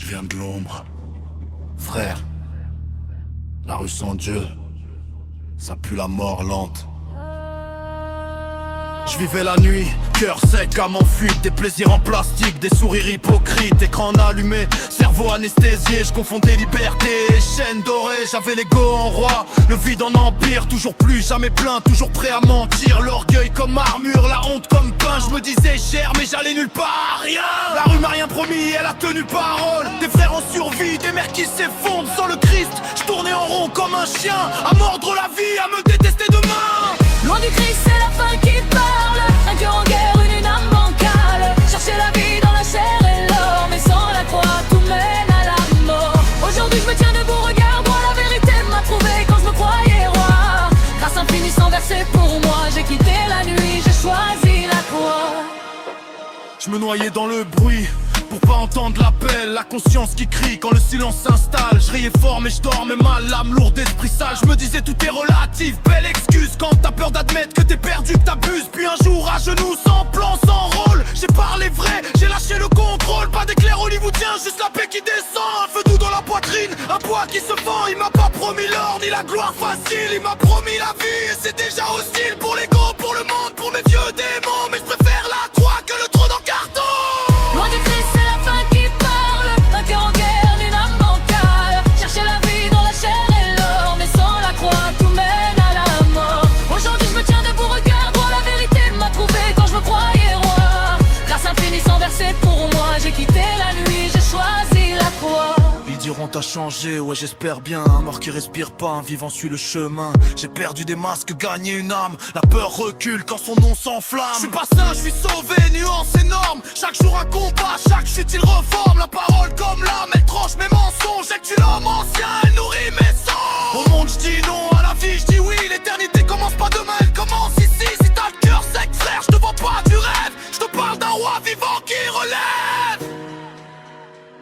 viens de l'ombre. Frère, la rue sans Dieu, ça pue la mort lente. Je vivais la nuit, cœur sec à m'enfuir, des plaisirs en plastique, des sourires hypocrites, écran allumé, cerveau anesthésié, je confondais liberté et chaîne dorée, j'avais l'ego en roi, le vide en empire, toujours plus, jamais plein, toujours prêt à mentir, l'orgueil comme armure, la honte comme pain, je me disais cher mais j'allais nulle part, rien. La rue m'a rien promis, elle a tenu parole, des frères en survie, des mères qui s'effondrent sans le Christ, je tournais en rond comme un chien, à mordre la vie, à me détester demain. Loin du Christ, c'est la fin qui parle. Un cœur en guerre, une âme bancale. Chercher la vie dans la chair et l'or, mais sans la croix, tout mène à la mort. Aujourd'hui, je me tiens debout, regarde-moi, la vérité m'a prouvé quand je me croyais roi. Grâce infinie sans verser pour moi, j'ai quitté la nuit, j'ai choisi la croix. Je me noyais dans le bruit pour pas entendre l'appel, la conscience qui crie quand le silence s'installe. Je riais fort mais je dormais mal, l'âme lourde d'esprit sale. Je me disais tout est relatif, belle excuse quand t'as peur d'admettre que t'es perdu, que t'abuses. Puis un jour à genoux, sans plan, sans rôle, j'ai parlé vrai, j'ai lâché le contrôle. Pas d'éclair hollywoodien, juste la paix qui descend. Un feu doux dans la poitrine, un poids qui se fend. Il m'a pas promis l'or ni la gloire facile, il m'a promis la vie et c'est déjà hostile. Pour l'ego, pour le monde, pour mes vieux démons. Mais je préfère la croix que le trône en carton. Loin du Christ, c'est la fin qui parle. Un cœur en guerre, une âme bancale. Chercher la vie dans la chair et l'or, mais sans la croix, tout mène à la mort. Aujourd'hui, je me tiens debout, regarde-moi, la vérité m'a prouvé quand je me croyais roi. Grâce infinie sans verser pour moi, j'ai quitté la nuit, j'ai choisi la croix. Ils diront t'as changé, ouais j'espère bien. Un mort qui respire pas, un vivant suit le chemin. J'ai perdu des masques, gagné une âme. La peur recule quand son nom s'enflamme. Je suis pas sain, je suis sauvé, nuance énorme. Chaque jour un combat, chaque chute il reforme. La parole comme l'âme, elle tranche mes mensonges. Elle tue l'homme ancien, elle nourrit mes sangs. Au monde je dis non, à la vie je dis oui. L'éternité commence pas demain, elle commence ici. Si t'as le cœur sec frère, je te vends pas du rêve. Je te parle d'un roi vivant qui relève.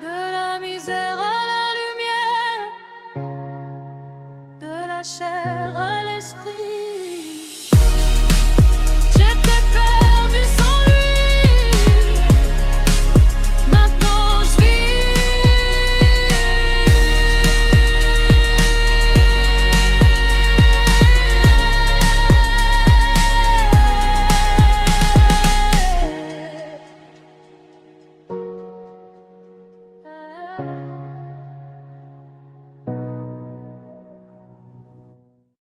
De la misère à la lumière, de la chair à l'esprit.